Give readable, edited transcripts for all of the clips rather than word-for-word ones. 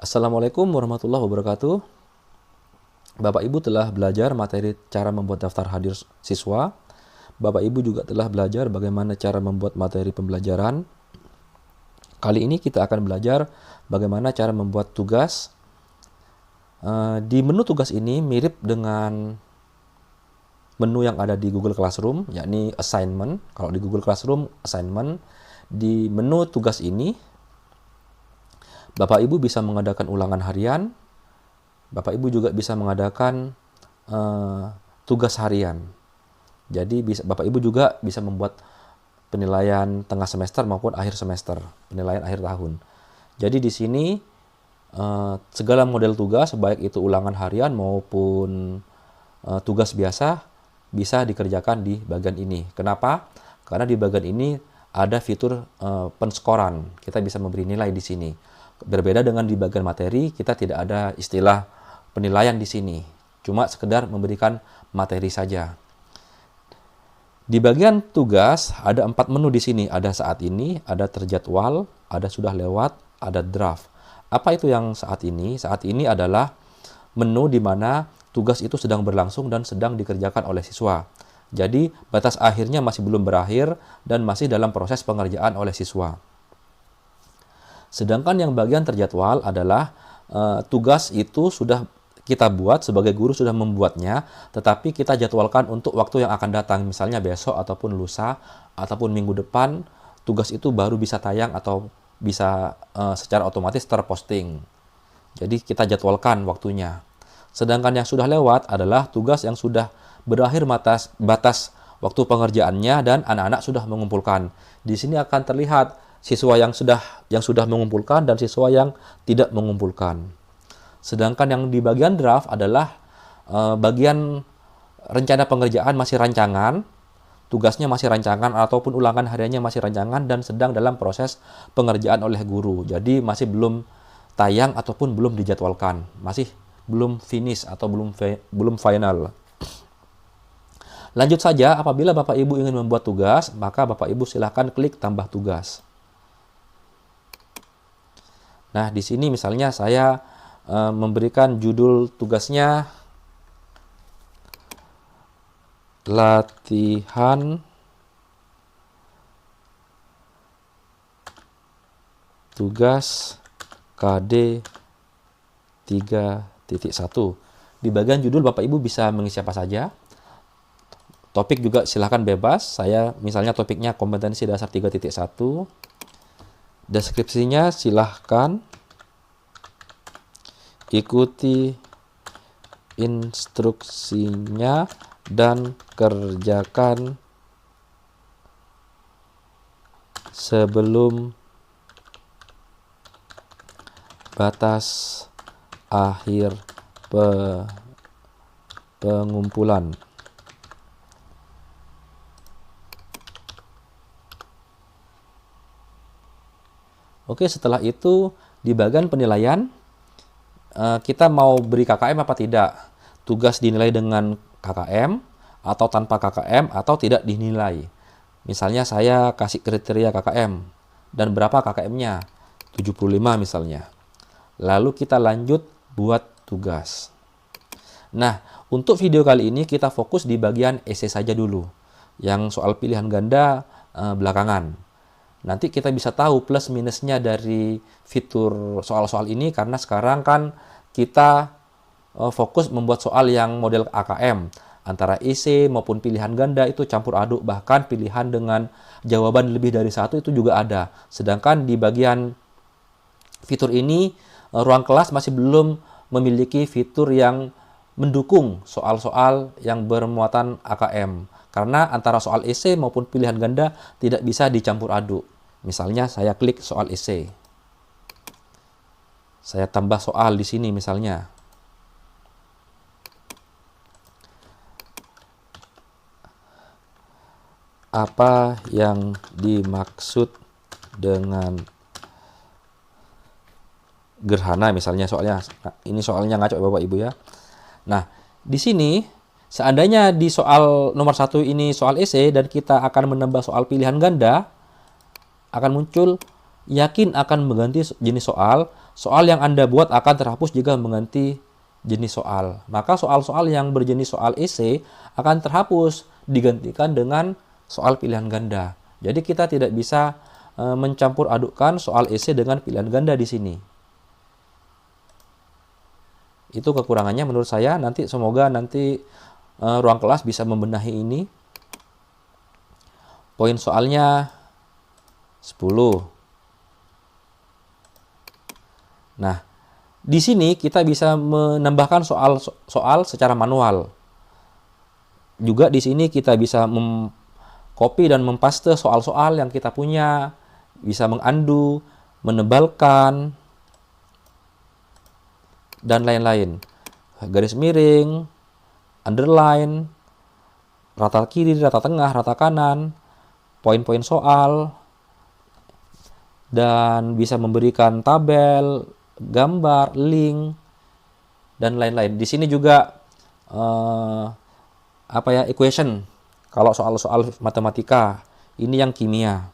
Assalamualaikum warahmatullahi wabarakatuh. Bapak Ibu telah belajar materi cara membuat daftar hadir siswa. Bapak Ibu juga telah belajar bagaimana cara membuat materi pembelajaran. Kali ini kita akan belajar bagaimana cara membuat tugas. Di menu tugas ini mirip dengan menu yang ada di Google Classroom, yakni assignment. Kalau di Google Classroom, assignment. Di menu tugas ini, Bapak Ibu bisa mengadakan ulangan harian. Bapak Ibu juga bisa mengadakan tugas harian. Jadi Bapak Ibu juga bisa membuat penilaian tengah semester maupun akhir semester, penilaian akhir tahun. Jadi di sini segala model tugas, baik itu ulangan harian maupun tugas biasa, bisa dikerjakan di bagian ini. Kenapa? Karena di bagian ini ada fitur penskoran. Kita bisa memberi nilai di sini. Berbeda dengan di bagian materi, kita tidak ada istilah penilaian di sini. Cuma sekedar memberikan materi saja. Di bagian tugas, ada 4 menu di sini. Ada saat ini, ada terjadwal, ada sudah lewat, ada draft. Apa itu yang saat ini? Saat ini adalah menu di mana tugas itu sedang berlangsung dan sedang dikerjakan oleh siswa. Jadi, batas akhirnya masih belum berakhir dan masih dalam proses pengerjaan oleh siswa. Sedangkan yang bagian terjadwal adalah tugas itu sudah kita buat, sebagai guru sudah membuatnya, tetapi kita jadwalkan untuk waktu yang akan datang, misalnya besok ataupun lusa ataupun minggu depan, tugas itu baru bisa tayang atau bisa secara otomatis terposting. Jadi kita jadwalkan waktunya. Sedangkan yang sudah lewat adalah tugas yang sudah berakhir batas waktu pengerjaannya dan anak-anak sudah mengumpulkan. Di sini akan terlihat siswa yang sudah mengumpulkan dan siswa yang tidak mengumpulkan. Sedangkan yang di bagian draft adalah bagian rencana pengerjaan masih rancangan, tugasnya masih rancangan ataupun ulangan hariannya masih rancangan dan sedang dalam proses pengerjaan oleh guru. Jadi masih belum tayang ataupun belum dijadwalkan, masih belum finish atau belum final. Lanjut saja, apabila Bapak Ibu ingin membuat tugas, maka Bapak Ibu silahkan klik tambah tugas. Nah, di sini misalnya saya memberikan judul tugasnya latihan tugas KD 3.1. Di bagian judul Bapak Ibu bisa mengisi apa saja. Topik juga silahkan bebas. Saya misalnya topiknya kompetensi dasar 3.1. Deskripsinya silahkan ikuti instruksinya dan kerjakan sebelum batas akhir pengumpulan. Oke, setelah itu di bagian penilaian kita mau beri KKM apa tidak. Tugas dinilai dengan KKM atau tanpa KKM atau tidak dinilai. Misalnya saya kasih kriteria KKM dan berapa KKM-nya? 75 misalnya. Lalu kita lanjut buat tugas. Nah, untuk video kali ini kita fokus di bagian esai saja dulu. Yang soal pilihan ganda belakangan. Nanti kita bisa tahu plus minusnya dari fitur soal-soal ini karena sekarang kan kita fokus membuat soal yang model AKM. Antara esai maupun pilihan ganda itu campur aduk, bahkan pilihan dengan jawaban lebih dari satu itu juga ada. Sedangkan di bagian fitur ini, ruang kelas masih belum memiliki fitur yang mendukung soal-soal yang bermuatan AKM. Karena antara soal esai maupun pilihan ganda tidak bisa dicampur aduk. Misalnya saya klik soal esai. Saya tambah soal di sini misalnya. Apa yang dimaksud dengan gerhana misalnya soalnya. Nah, ini soalnya ngaco Bapak Ibu ya. Nah, di sini seandainya di soal nomor 1 ini soal esai dan kita akan menambah soal pilihan ganda, akan muncul yakin akan mengganti jenis soal. Soal yang Anda buat akan terhapus jika mengganti jenis soal. Maka soal-soal yang berjenis soal esai akan terhapus, digantikan dengan soal pilihan ganda. Jadi kita tidak bisa mencampur adukkan soal esai dengan pilihan ganda di sini. Itu kekurangannya menurut saya. Semoga nanti ruang kelas bisa membenahi ini. Poin soalnya 10. Nah, di sini kita bisa menambahkan soal secara manual. Juga di sini kita bisa copy dan mempaste soal-soal yang kita punya, bisa mengundo, menebalkan, dan lain-lain. Garis miring, underline, rata kiri, rata tengah, rata kanan, poin-poin soal, dan bisa memberikan tabel, gambar, link, dan lain-lain. Di sini juga equation. Kalau soal-soal matematika, ini yang kimia.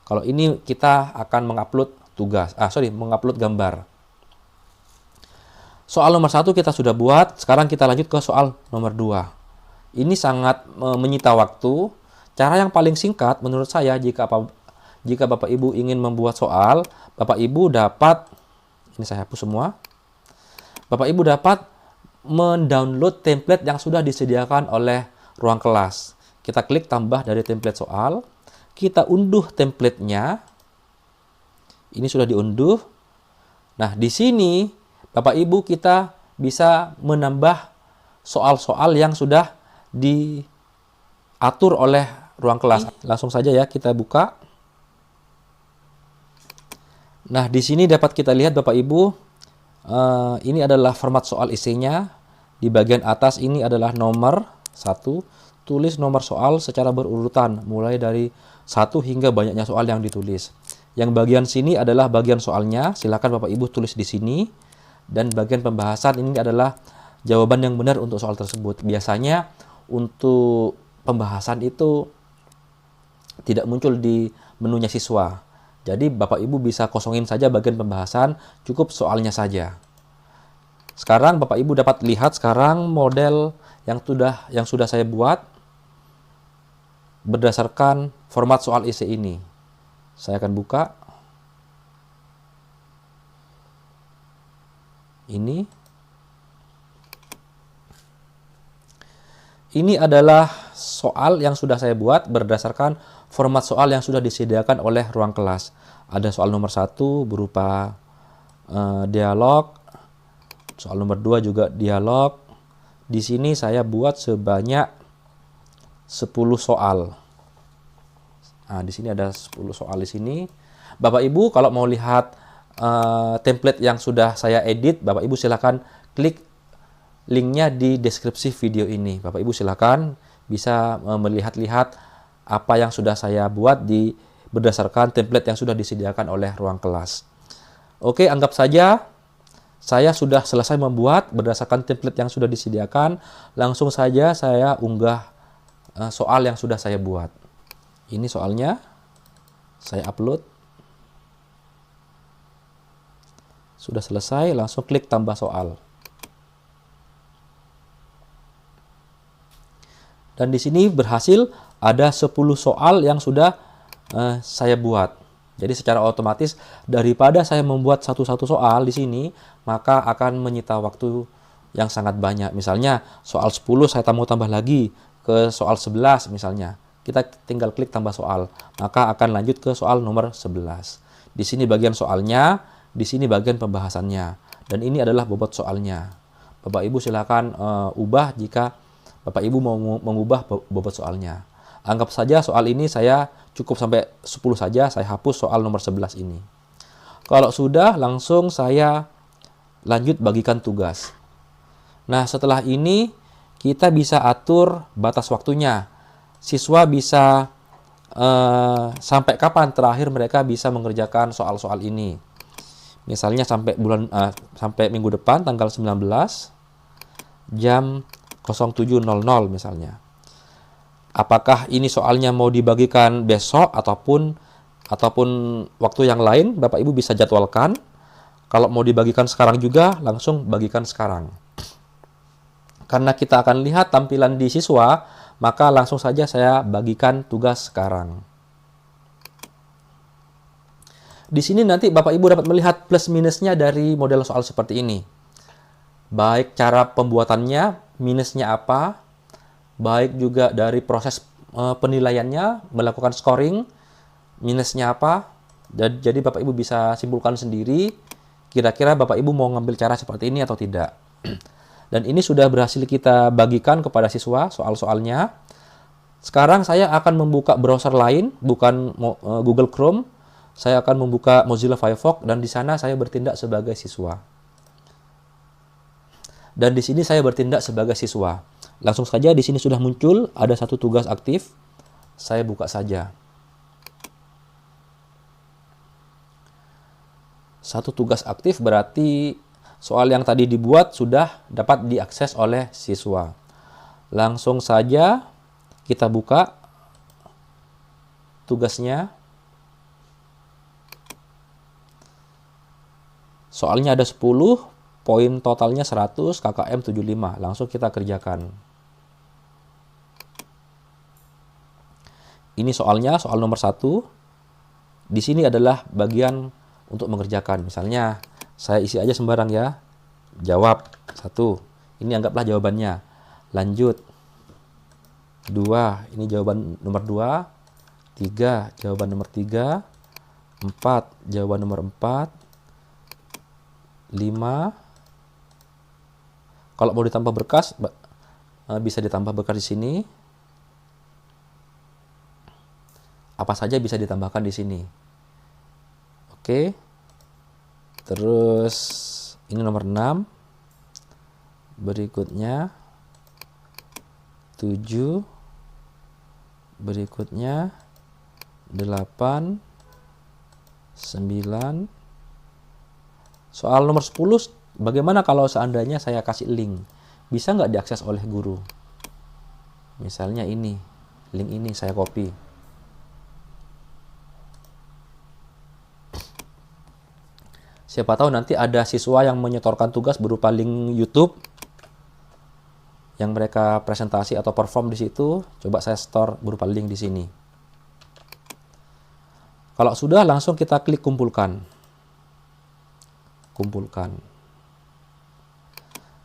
Kalau ini kita akan mengupload mengupload gambar. Soal nomor 1 kita sudah buat, sekarang kita lanjut ke soal nomor 2. Ini sangat menyita waktu. Cara yang paling singkat menurut saya jika Bapak Ibu ingin membuat soal, Bapak Ibu dapat, ini saya hapus semua, Bapak Ibu dapat mendownload template yang sudah disediakan oleh ruang kelas. Kita klik tambah dari template soal, kita unduh templatenya, ini sudah diunduh. Nah, di sini Bapak Ibu kita bisa menambah soal-soal yang sudah diatur oleh ruang kelas. Langsung saja ya kita buka. Nah, di sini dapat kita lihat Bapak Ibu, ini adalah format soal esainya. Di bagian atas ini adalah nomor 1, tulis nomor soal secara berurutan, mulai dari 1 hingga banyaknya soal yang ditulis. Yang bagian sini adalah bagian soalnya, silakan Bapak Ibu tulis di sini. Dan bagian pembahasan ini adalah jawaban yang benar untuk soal tersebut. Biasanya untuk pembahasan itu tidak muncul di menunya siswa. Jadi Bapak Ibu bisa kosongin saja bagian pembahasan, cukup soalnya saja. Sekarang Bapak Ibu dapat lihat sekarang model yang sudah saya buat berdasarkan format soal esai ini. Saya akan buka. Ini adalah soal yang sudah saya buat berdasarkan format soal yang sudah disediakan oleh ruang kelas. Ada soal nomor 1 berupa dialog, soal nomor 2 juga dialog. Di sini saya buat sebanyak 10 soal. Nah, di sini ada 10 soal di sini. Bapak Ibu kalau mau lihat template yang sudah saya edit, Bapak Ibu silakan klik linknya di deskripsi video ini. Bapak Ibu silakan bisa melihat-lihat apa yang sudah saya buat berdasarkan template yang sudah disediakan oleh ruang kelas. Oke, anggap saja saya sudah selesai membuat berdasarkan template yang sudah disediakan. Langsung saja saya unggah soal yang sudah saya buat. Ini soalnya, saya upload. Sudah selesai, langsung klik tambah soal. Dan di sini berhasil ada 10 soal yang sudah saya buat. Jadi secara otomatis daripada saya membuat satu-satu soal di sini, maka akan menyita waktu yang sangat banyak. Misalnya soal 10 saya mau tambah lagi ke soal 11 misalnya. Kita tinggal klik tambah soal, maka akan lanjut ke soal nomor 11. Di sini bagian soalnya, di sini bagian pembahasannya. Dan ini adalah bobot soalnya. Bapak Ibu silakan ubah jika Bapak Ibu mau mengubah bobot soalnya. Anggap saja soal ini saya cukup sampai 10 saja, saya hapus soal nomor 11 ini. Kalau sudah, langsung saya lanjut bagikan tugas. Nah, setelah ini kita bisa atur batas waktunya. Siswa bisa sampai kapan terakhir mereka bisa mengerjakan soal-soal ini. Misalnya sampai minggu depan tanggal 19 jam 07.00 misalnya. Apakah ini soalnya mau dibagikan besok ataupun ataupun waktu yang lain, Bapak Ibu bisa jadwalkan. Kalau mau dibagikan sekarang juga, langsung bagikan sekarang. Karena kita akan lihat tampilan di siswa, maka langsung saja saya bagikan tugas sekarang. Di sini nanti Bapak Ibu dapat melihat plus minusnya dari model soal seperti ini. Baik cara pembuatannya, minusnya apa, baik juga dari proses penilaiannya, melakukan scoring, minusnya apa. Jadi Bapak Ibu bisa simpulkan sendiri, kira-kira Bapak Ibu mau ngambil cara seperti ini atau tidak. Dan ini sudah berhasil kita bagikan kepada siswa soal-soalnya. Sekarang saya akan membuka browser lain, bukan Google Chrome. Saya akan membuka Mozilla Firefox dan di sana saya bertindak sebagai siswa. Dan di sini saya bertindak sebagai siswa. Langsung saja di sini sudah muncul ada satu tugas aktif. Saya buka saja. Satu tugas aktif berarti soal yang tadi dibuat sudah dapat diakses oleh siswa. Langsung saja kita buka tugasnya. Soalnya ada 10, poin totalnya 100, KKM 75. Langsung kita kerjakan. Ini soalnya, soal nomor 1. Di sini adalah bagian untuk mengerjakan. Misalnya, saya isi aja sembarang ya. Jawab 1. Ini anggaplah jawabannya. Lanjut. 2. Ini jawaban nomor 2. 3. Jawaban nomor 3. 4. Jawaban nomor 4. 5. Kalau mau ditambah berkas, bisa ditambah berkas di sini. Apa saja bisa ditambahkan di sini. Oke. Terus ini nomor 6. Berikutnya 7. Berikutnya 8. 9. Soal nomor 10, bagaimana kalau seandainya saya kasih link? Bisa nggak diakses oleh guru? Misalnya ini, link ini saya copy. Siapa tahu nanti ada siswa yang menyetorkan tugas berupa link YouTube yang mereka presentasi atau perform di situ. Coba saya store berupa link di sini. Kalau sudah, langsung kita klik kumpulkan. Kumpulkan.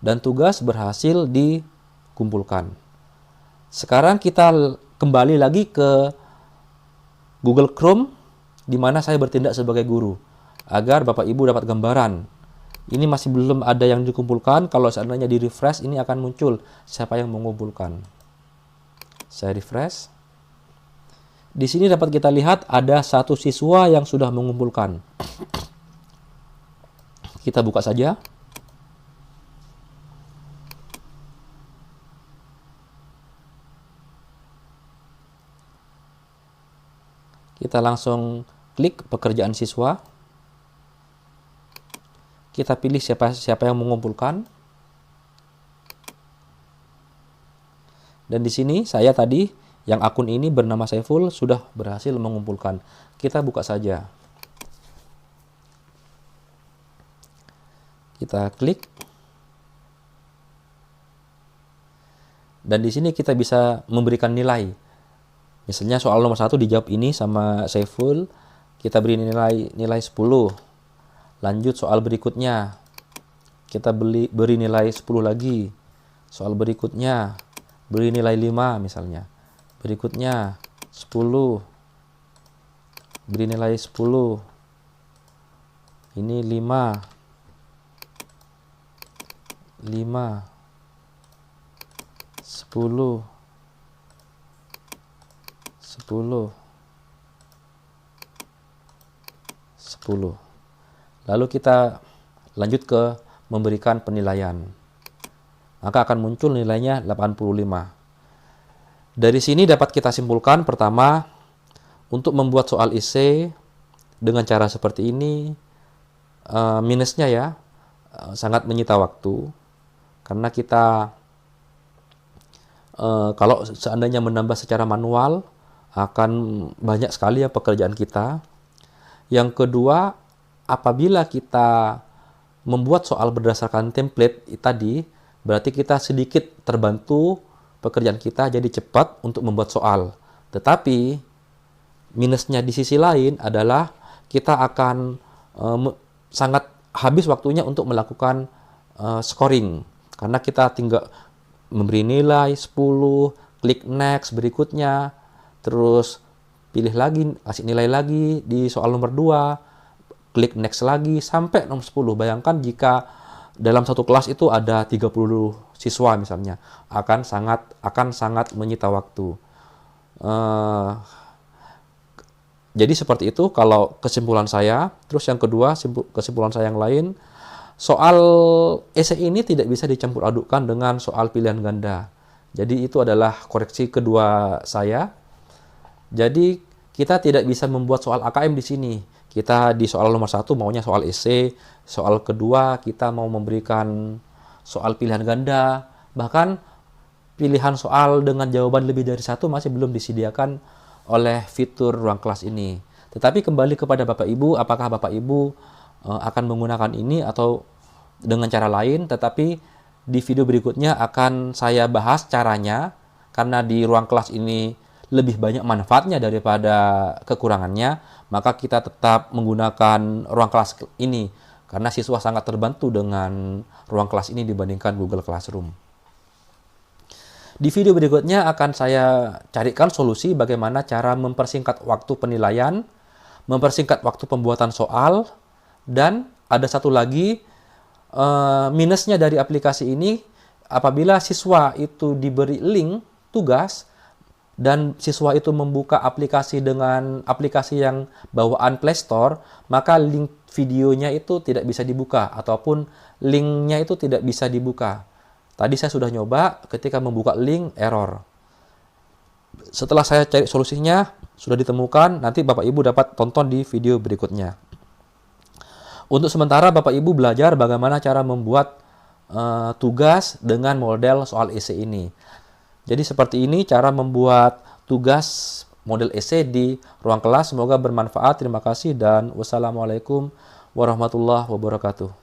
Dan tugas berhasil dikumpulkan. Sekarang kita kembali lagi ke Google Chrome di mana saya bertindak sebagai guru agar Bapak Ibu dapat gambaran. Ini masih belum ada yang dikumpulkan. Kalau seandainya di refresh, ini akan muncul siapa yang mengumpulkan. Saya refresh. Di sini dapat kita lihat ada satu siswa yang sudah mengumpulkan. Kita buka saja. Kita langsung klik pekerjaan siswa. Kita pilih siapa yang mengumpulkan. Dan di sini saya tadi yang akun ini bernama Saiful sudah berhasil mengumpulkan. Kita buka saja. Kita klik. Dan di sini kita bisa memberikan nilai. Misalnya soal nomor 1 dijawab ini sama Saiful. Kita beri nilai 10. Lanjut soal berikutnya. Kita beri nilai 10 lagi. Soal berikutnya beri nilai 5 misalnya. Berikutnya 10. Beri nilai 10. Ini 5. 5, 10, 10, 10. Lalu kita lanjut ke memberikan penilaian. Maka akan muncul nilainya 85. Dari sini dapat kita simpulkan pertama, untuk membuat soal IC dengan cara seperti ini, minusnya ya, sangat menyita waktu. Karena kita kalau seandainya menambah secara manual akan banyak sekali ya pekerjaan kita. Yang kedua, apabila kita membuat soal berdasarkan template tadi, berarti kita sedikit terbantu, pekerjaan kita jadi cepat untuk membuat soal. Tetapi minusnya di sisi lain adalah kita akan sangat habis waktunya untuk melakukan scoring. Karena kita tinggal memberi nilai 10, klik next berikutnya, terus pilih lagi, kasih nilai lagi di soal nomor 2, klik next lagi sampai nomor 10. Bayangkan jika dalam satu kelas itu ada 30 siswa misalnya, akan sangat menyita waktu. Jadi seperti itu kalau kesimpulan saya. Terus yang kedua, kesimpulan saya yang lain, soal esai ini tidak bisa dicampur adukkan dengan soal pilihan ganda. Jadi itu adalah koreksi kedua saya. Jadi kita tidak bisa membuat soal AKM di sini. Kita di soal nomor 1 maunya soal esai, soal kedua kita mau memberikan soal pilihan ganda, bahkan pilihan soal dengan jawaban lebih dari 1 masih belum disediakan oleh fitur ruang kelas ini. Tetapi kembali kepada Bapak Ibu, apakah Bapak Ibu akan menggunakan ini atau dengan cara lain, tetapi di video berikutnya akan saya bahas caranya, karena di ruang kelas ini lebih banyak manfaatnya daripada kekurangannya, maka kita tetap menggunakan ruang kelas ini karena siswa sangat terbantu dengan ruang kelas ini dibandingkan Google Classroom. Di video berikutnya akan saya carikan solusi bagaimana cara mempersingkat waktu penilaian, mempersingkat waktu pembuatan soal, dan ada satu lagi minusnya dari aplikasi ini, apabila siswa itu diberi link tugas dan siswa itu membuka aplikasi dengan aplikasi yang bawaan Play Store, maka link videonya itu tidak bisa dibuka ataupun linknya itu tidak bisa dibuka. Tadi saya sudah nyoba, ketika membuka link error. Setelah saya cari solusinya, sudah ditemukan, nanti Bapak Ibu dapat tonton di video berikutnya. Untuk sementara Bapak Ibu belajar bagaimana cara membuat tugas dengan model soal esai ini. Jadi seperti ini cara membuat tugas model esai di ruang kelas. Semoga bermanfaat. Terima kasih dan wassalamualaikum warahmatullahi wabarakatuh.